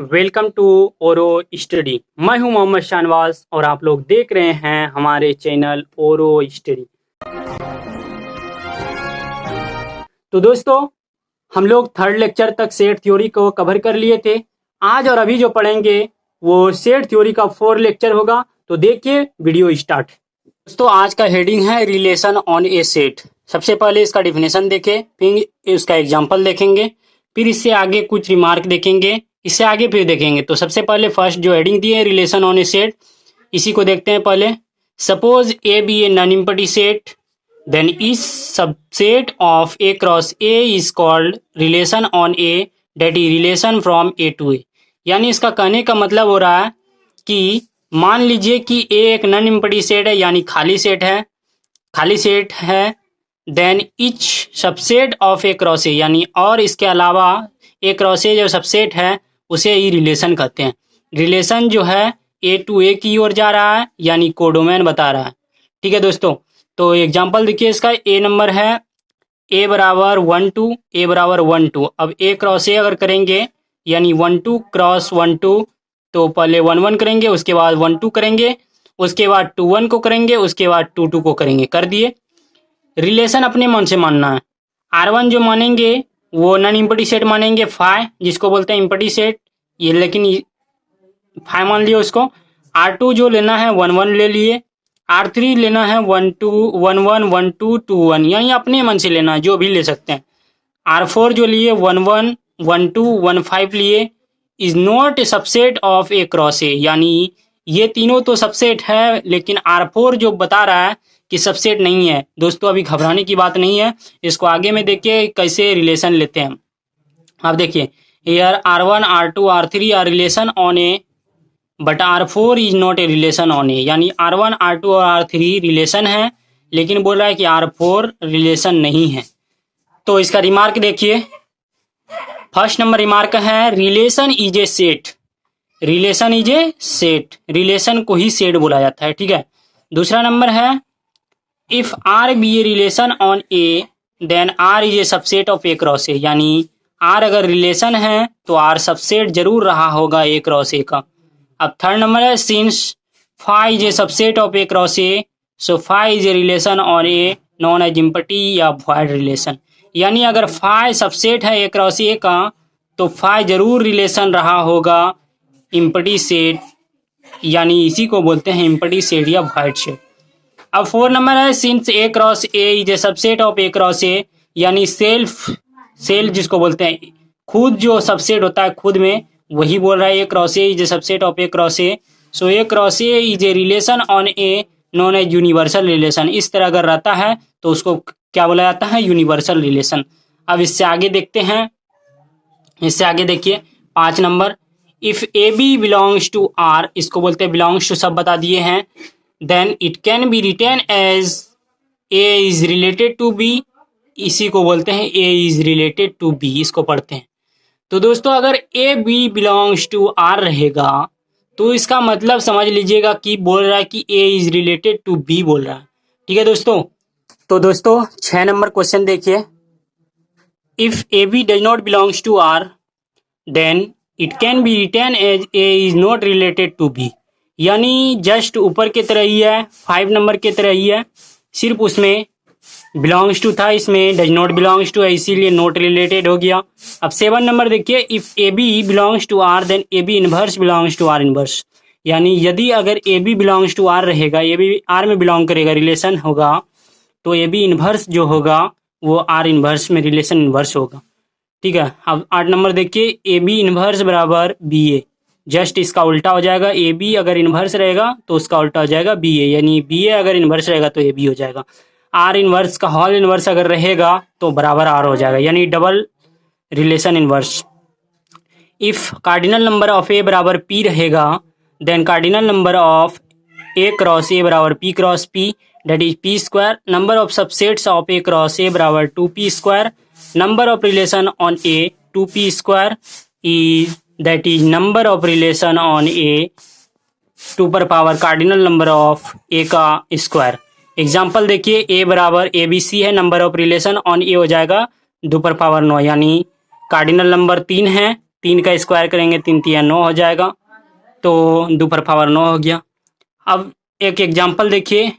Welcome to ओरो study. मैं हूं मोहम्मद शाहनवाज और आप लोग देख रहे हैं हमारे चैनल ओरो स्टडी। तो दोस्तों, हम लोग थर्ड लेक्चर तक सेट थ्योरी को कवर कर लिए थे। आज और अभी जो पढ़ेंगे वो सेट थ्योरी का 4 लेक्चर होगा। तो देखिए वीडियो स्टार्ट। दोस्तों, आज का हेडिंग है रिलेशन ऑन ए सेट। सबसे पहले इसका डिफिनेशन देखें, फिर इसका एग्जाम्पल देखेंगे, फिर इससे आगे कुछ रिमार्क देखेंगे, इससे आगे फिर देखेंगे। तो सबसे पहले फर्स्ट जो हेडिंग दी है रिलेशन ऑन ए सेट, इसी को देखते हैं पहले। Suppose A be a non empty set, then is subset of A cross A is called relation on A, that is relation from A to A. यानी इसका कहने का मतलब हो रहा है कि मान लीजिए कि ए एक नॉन एम्प्टी सेट है, यानी खाली सेट है। Then each subset of A cross A, यानी और इसके अलावा ए क्रॉस ए जो सबसेट है उसे ही रिलेशन कहते हैं। रिलेशन जो है ए टू ए की ओर जा रहा है, यानी कोडोमेन बता रहा है। ठीक है दोस्तों, तो एग्जांपल देखिए इसका। ए नंबर है ए बराबर 1 2, ए बराबर 1 2। अब ए क्रॉस ए अगर करेंगे यानी 1 2 क्रॉस 1 2, तो पहले 1 1 करेंगे, उसके बाद 1 2 करेंगे, उसके बाद 2 1 को करेंगे, उसके बाद 2 2 को करेंगे। कर दिए। रिलेशन अपने मन से मानना है। R1 जो मानेंगे वो नॉन एम्प्टी सेट मानेंगे, फाइ जिसको बोलते हैं एम्प्टी सेट, ये लेकिन फाइ मान लिया उसको। R2 जो लेना है 1 1 ले लिए। R3 लेना है 1 2 1 1 1 2 2 1, यानी अपने मन से लेना है, जो भी ले सकते हैं। R4 जो लिए 1 1 1 2 1 5 लिए। Is not A subset of A cross A, यानी ये तीनों तो सबसेट है, लेकिन R4 जो बता रहा है कि सबसेट नहीं है। दोस्तों, अभी घबराने की बात नहीं है, इसको आगे में देखिए कैसे रिलेशन लेते हैं। अब देखिए यार, R1 R2 R3 are relation on A, but R4 is not a relation on A. यानी R1 R2 और R3 रिलेशन है, लेकिन बोल रहा है कि R4 रिलेशन नहीं है। तो इसका रिमार्क देखिए। फर्स्ट नंबर रिमार्क है relation is a set. Relation is a set, relation को ही सेट बोला जाता है। ठीक है। दूसरा नंबर है if R be a relation on A, then R is a subset of A cross A. यानी आर अगर रिलेशन है तो आर सबसेट जरूर रहा होगा ए क्रॉस ए का। अब थर्ड नंबर है since phi is a subset of A cross A, so phi is a relation on A known as empty या वॉइड रिलेशन। यानी अगर फाइ सबसेट है ए क्रॉस ए का, तो फाइ जरूर रिलेशन रहा होगा एम्प्टी सेट, यानी इसी को बोलते हैं एम्प्टी सेट या वॉइड सेट। अब 4 नंबर है since A cross A is a subset of A cross A, यानी सेल्फ जिसको बोलते हैं खुद, जो सबसेट होता है खुद में, वही बोल रहा है A cross A is a subset of A cross A, so A cross A is a relation on A known as universal relation. इस तरह अगर रहता है तो उसको क्या बोला जाता है? Universal relation. अब इससे आगे देखते हैं, इससे आगे देखिए 5 number. If A B belongs to R, इसको बोलते हैं बिलोंग्स टू, सब बता दिए हैं। Then it can be written as A is related to B, इसी को बोलते हैं A is related to B. इसको पढ़ते हैं। तो दोस्तों, अगर A B belongs to R रहेगा तो इसका मतलब समझ लीजिएगा कि बोल रहा है कि A is related to B बोल रहा है। ठीक है दोस्तों। तो दोस्तों 6 नंबर क्वेश्चन देखिए। If A B does not belongs to R, then it can be written as A is not related to B. यानी जस्ट ऊपर की तरह ही है, 5 नंबर की तरह ही है, सिर्फ उसमें बिलोंग्स टू था, इसमें डज नॉट बिलोंग्स टू है, इसीलिए नॉट रिलेटेड हो गया। अब 7 नंबर देखिए। If A B belongs to R, then A B inverse belongs to R inverse. यानी यदि अगर A B belongs to R रहेगा, ए बी आर में बिलोंग करेगा, रिलेशन होगा, तो ए बी इनवर्स जो होगा वो आर इनवर्स में रिलेशन इनवर्स होगा। ठीक है। अब 8 नंबर देखिए। ए बी इनवर्स बराबर बी ए, जस्ट इसका उल्टा हो जाएगा। ए बी अगर इनवर्स रहेगा तो उसका उल्टा हो जाएगा बी ए, यानी बी ए अगर इनवर्स रहेगा तो ए बी हो जाएगा। आर इनवर्स का होल इनवर्स अगर रहेगा तो बराबर आर हो जाएगा, यानी double relation inverse. If cardinal number of A बराबर पी रहेगा, then cardinal number of A cross A बराबर P cross P, that is P square. Number of subsets of A cross A बराबर 2p square. Number of relation on A 2p square is, that is number of relation on A 2 पर power cardinal number of ए का square. Example देखिए। ए बराबर A B C है, number of relation on ए हो जाएगा 2 पर power 9, यानी cardinal number 3 है 3 का स्क्वायर करेंगे 3 तिया 9 हो जाएगा, तो 2 पर पावर 9 हो गया। अब एक एग्जाम्पल देखिए,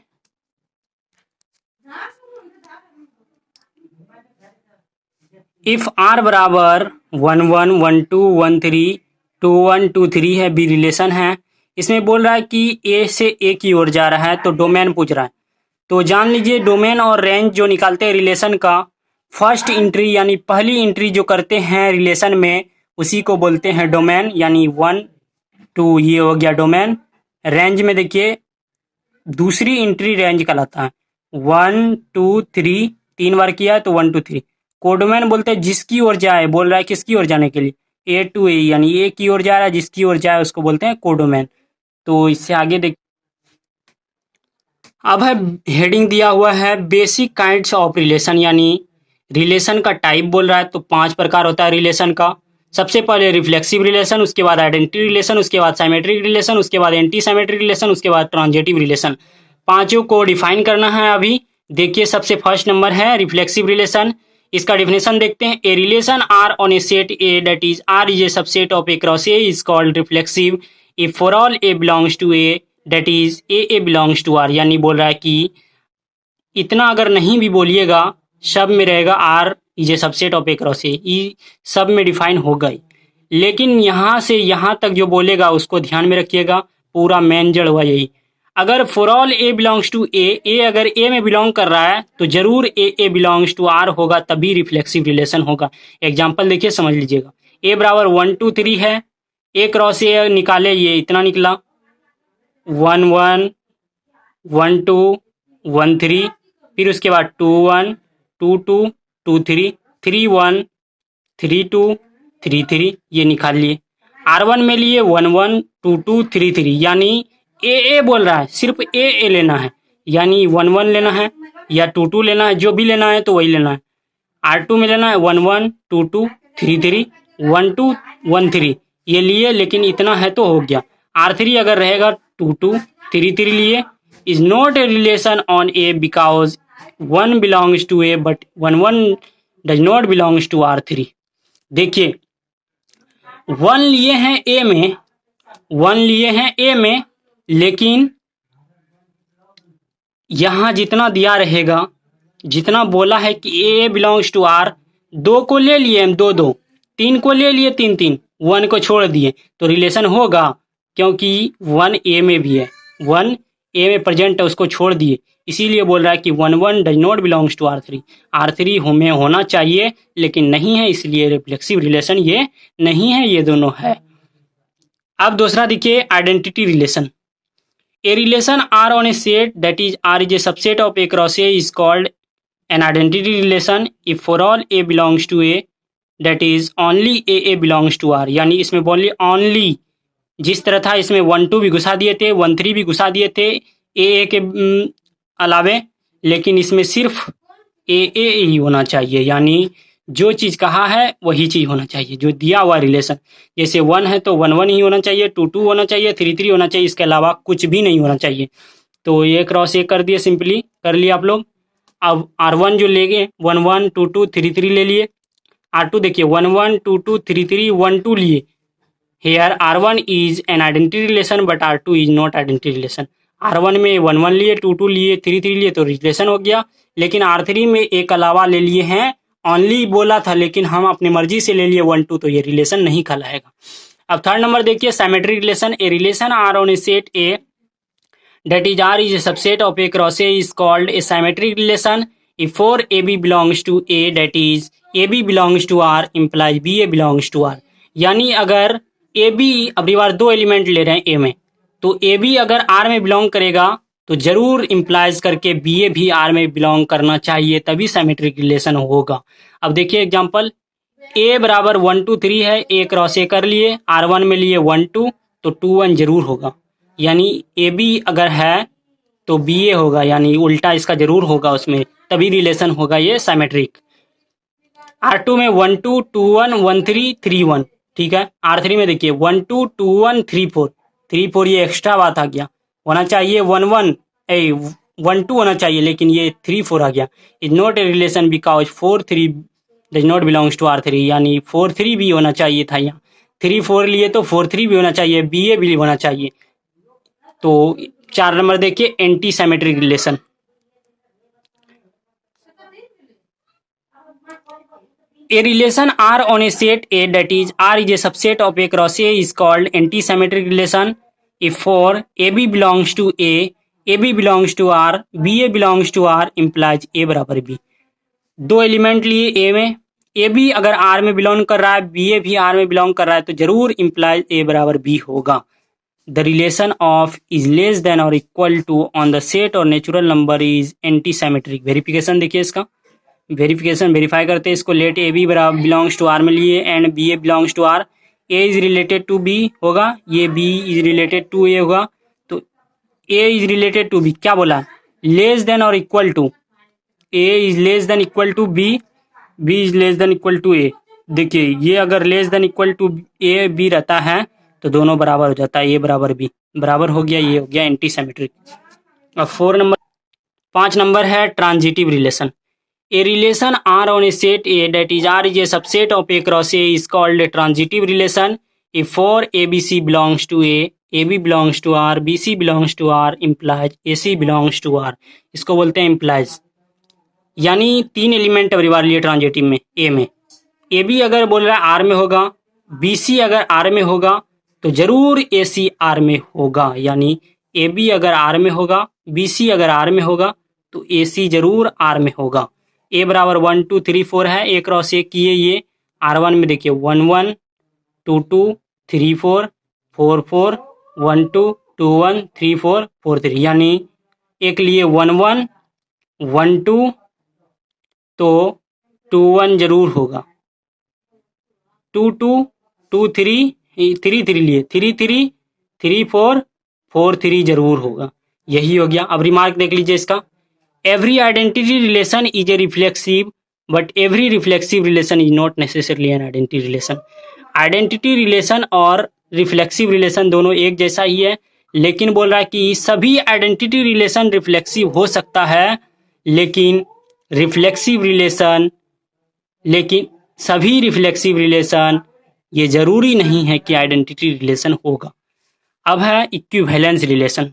इफ आर बराबर 1 1 1 2 1 3 2 1 2 3 है, बी रिलेशन है। इसमें बोल रहा है कि ए से ए की ओर जा रहा है, तो डोमेन पूछ रहा है। तो जान लीजिए डोमेन और रेंज जो निकालते हैं रिलेशन का, फर्स्ट इंट्री यानी पहली इंट्री जो करते हैं रिलेशन में उसी को बोलते हैं डोमेन, यानी 1 2 ये हो गया डोमेन। रेंज में देखिए दूसरी इंट्री रेंज कहलाता है, 1 2 3 3 बार किया तो 1 2 3। कोडोमेन बोलते हैं जिसकी ओर जाए, बोल रहा है किसकी ओर जाने के लिए, ए टू ए, यानी ए की ओर जा रहा है, जिसकी ओर जाए उसको बोलते हैं कोडोमेन। तो इससे आगे देख, अब है हेडिंग दिया हुआ है बेसिक काइंड्स ऑफ रिलेशन, यानी रिलेशन का टाइप बोल रहा है। तो 5 प्रकार होता है रिलेशन का। सबसे पहले रिफ्लेक्सिव रिलेशन, उसके बाद आइडेंटिटी रिलेशन, उसके बाद साइमेट्रिक रिलेशन, उसके बाद एंटी साइमेट्रिक रिलेशन, उसके बाद ट्रांजिटिव रिलेशन। पांचों को डिफाइन करना है अभी। देखिए सबसे फर्स्ट नंबर है रिफ्लेक्सिव रिलेशन। इसका डिफिनेशन देखते हैं। A relation R on a set A, that is R is a subset of A cross A, is called reflexive if for all A belongs to A, that is A belongs to R. यानी बोल रहा है कि इतना अगर नहीं भी बोलिएगा, सब में रहेगा R is a subset of A cross A, सब में डिफाइन हो गई। लेकिन यहाँ से यहाँ तक जो बोलेगा उसको ध्यान में रखिएगा, पूरा मेन जड़ हुआ यही। अगर for all A belongs to A अगर ए में बिलोंग कर रहा है तो जरूर ए बिलोंग्स टू आर होगा, तभी रिफ्लेक्सिव रिलेशन होगा। एग्जाम्पल देखिए समझ लीजिएगा। ए बराबर 1 2 3 है, ए क्रॉस ए निकाले, ये इतना निकला 1 1 1 2 1 3, फिर उसके बाद 2 1 2 2 2 3 3 1 3 2 3 3, ये निकाल लिए। R1 में लिए 1 1 2 2 3 3, यानी ए बोल रहा है, सिर्फ ए लेना है, यानी 1 1 लेना है या 2 2 लेना है, जो भी लेना है तो वही लेना है। R2 में लेना है 1 1 2 2 3 3 1 2 1 3, ये लिए, लेकिन इतना है तो हो गया। R3 अगर रहेगा 2 2 3 3 लिए, is not a relation on A because 1 belongs to A but 1 1 does not belongs to R3। देखिए 1 लिए हैं ए में, 1 लिए हैं ए में, लेकिन यहां जितना दिया रहेगा, जितना बोला है कि ए बिलोंग्स टू आर, 2 को ले लिए हम 2 2, 3 को ले लिए 3 3, 1 को छोड़ दिए, तो रिलेशन होगा, क्योंकि 1 ए में भी है, 1 ए में प्रेजेंट है, उसको छोड़ दिए, इसीलिए बोल रहा है कि 1 1 does not belongs to R3। R3 में होना चाहिए लेकिन नहीं है, इसलिए रिफ्लेक्सिव रिलेशन ये नहीं है, ये दोनों है। अब दूसरा देखिए identity relation. A relation R on a set, that is R is a subset of A cross A, is called an identity relation if for all A belongs to A, that is only A belongs to R। यानी इसमें बोलिए only, जिस तरह था इसमें 1 2 भी घुसा दिए थे, 1 3 भी घुसा दिए थे ए के अलावे, लेकिन इसमें सिर्फ ए ही होना चाहिए, यानी जो चीज़ कहा है वही चीज़ होना चाहिए, जो दिया हुआ रिलेशन। जैसे 1 है तो 1 1 ही होना चाहिए, 2 2 होना चाहिए, 3 3 होना चाहिए, इसके अलावा कुछ भी नहीं होना चाहिए। तो ये क्रॉस एक कर दिए, सिंपली कर लिया आप लोग। अब R1 जो ले गए 1 1 2 2 3 3 ले लिए। R2 देखिए 1 1 2 2 3 3 1 2 लिए। Here R1 is an identity relation but R2 is not identity relation. R1 में 1 1 लिए, 2 2 लिए, 3 3 लिए, तो रिलेशन हो गया। लेकिन R3 में एक अलावा ले लिए हैं, ऑनली बोला था लेकिन हम अपनी मर्जी से ले लिए 1 2, तो ये रिलेशन नहीं कहलाएगा। अब थर्ड नंबर देखिए symmetric relation. A relation R on a set A, that is R is a subset of A cross A, is called a symmetric relation if 4 AB belongs to A, that is AB belongs to R implies BA belongs to R। यानी अगर AB, अब बार 2 element ले रहे हैं A में, तो AB अगर R में बिलोंग करेगा तो जरूर इम्प्लाइज करके BA भी R में बिलोंग करना चाहिए, तभी साइमेट्रिक रिलेशन होगा। अब देखिए एग्जांपल, A बराबर 1 2 3 है, A क्रॉस A कर लिए, R1 में लिए 1 2, तो 2 1 जरूर होगा, यानी AB अगर है तो BA होगा, यानी उल्टा इसका जरूर होगा उसमें, तभी रिलेशन होगा ये साइमेट्रिक। R2 में 1 2 2 1 1 3 3 1, ठीक है। R3 में देखिए 1 2 2 1 3 4 3 4, ये एक्स्ट्रा बात आ गया, होना चाहिए 1 1 2 होना चाहिए, लेकिन ये 3 4 आ गया। Is not a relation because 4 3 does not belongs to R3, यानी 4 3 भी होना चाहिए था यहाँ, 3 4 लिए तो 4 3 भी होना चाहिए, BA भी होना चाहिए। तो 4 नंबर देखिए anti symmetric relation. A relation R on a set A, that is R is a subset of A cross A, is called anti-symmetric relation. If for AB belongs to A, AB belongs to R, BA belongs to R, implies A बराबर B। दो element लिए A में, A भी अगर R में belong कर रहा है, BA भी R में बिलोंग कर रहा है, तो जरूर implies A बराबर B होगा। The relation of is less than or equal to on the set or natural number is anti-symmetric। Verification देखिए इसका, वेरिफिकेशन वेरीफाई करते हैं इसको। लेट ए बी बराबर बिलोंग्स टू आर में लिए and B A belongs to R, A is related to B होगा, ये B is related to A होगा, तो A is related to B क्या बोला, लेस देन और equal to, A is less than equal to B, B is less than equal to A. देखिए ये अगर less than equal to A B रहता है तो दोनों बराबर हो जाता है, ए बराबर बी बराबर हो गया, ये हो गया एंटी सिमेट्रिक। अब 5 नंबर है transitive relation. A relation R on a set A, that is R is a subset of A cross A, is called a transitive relation. If for ABC belongs to A, AB belongs to R, BC belongs to R, implies AC belongs to R। इसको बोलते हैं implies। यानी 3 element अभी बार लिए transitive में A में, AB अगर बोल रहा है R में होगा, BC अगर R में होगा तो जरूर AC R में होगा। यानी AB अगर R में होगा, BC अगर R में होगा तो AC जरूर R में होगा। ए बराबर 1 2 3 4 है, ए क्रॉस ए किए ये R1 में देखिए 1 1 2 2 3 4 4 4 1 2 2 1 3 4 4 3, यानी एक लिए 1 1 1 2 तो 2 1 जरूर होगा, 2 2 2 3 3 3 लिए 3 3 3 4 4 3 जरूर होगा, यही हो गया। अब रिमार्क देख लीजिए इसका, every identity relation is a reflexive, but every reflexive relation is not necessarily an identity relation। Identity relation और रिफ्लेक्सिव रिलेशन दोनों एक जैसा ही है, लेकिन बोल रहा है कि सभी आइडेंटिटी रिलेशन रिफ्लेक्सिव हो सकता है, लेकिन सभी रिफ्लेक्सिव रिलेशन ये जरूरी नहीं है कि आइडेंटिटी रिलेशन होगा। अब है इक्विवेलेंस रिलेशन,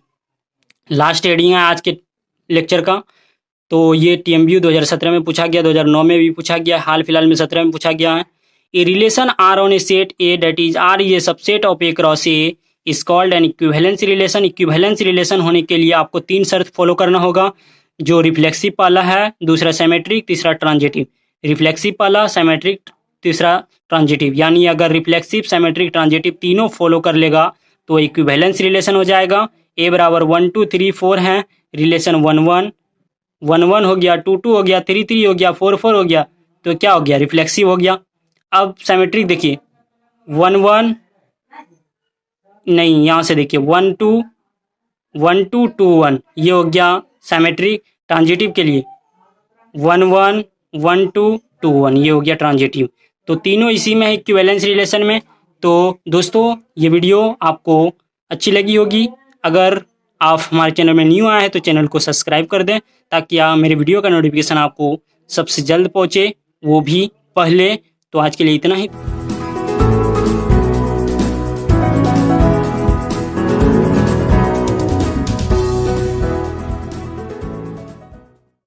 लास्ट हेडिंग है आज के लेक्चर का। तो ये TMBU 2017 में पूछा गया, 2009 में भी पूछा गया, हाल फिलहाल में 17 में पूछा गया है। A relation R on a set A, that is R is a subset of A cross A, is called an equivalence relation. Equivalence relation होने के लिए आपको 3 शर्त फॉलो करना होगा, जो रिफ्लेक्सिव वाला है, दूसरा सिमेट्रिक, तीसरा ट्रांजिटिव। रिफ्लेक्सिव वाला, सिमेट्रिक, तीसरा ट्रांजिटिव। यानी अगर रिफ्लेक्सिव, सिमेट्रिक, ट्रांजिटिव तीनों फॉलो कर लेगा तो इक्विवेलेंस रिलेशन हो जाएगा। ए बराबर 1 2 3 4 है, रिलेशन 1 1 1 1 हो गया, 2 2 हो गया, 3 3 हो गया, 4 4 हो गया, तो क्या हो गया, रिफ्लेक्सिव हो गया। अब सिमेट्रिक देखिए 1 1 नहीं, यहाँ से देखिए 1 2 1 2 2 1, ये हो गया सिमेट्रिक। ट्रांजिटिव के लिए 1 1 1 2 2 1, ये हो गया ट्रांजिटिव। तो तीनों इसी में है, इक्विवेलेंस रिलेशन में। तो दोस्तों ये वीडियो आपको अच्छी लगी होगी। अगर आप हमारे चैनल में न्यू आए हैं तो चैनल को सब्सक्राइब कर दें, ताकि मेरे वीडियो का नोटिफिकेशन आपको सबसे जल्द पहुंचे, वो भी पहले। तो आज के लिए इतना ही।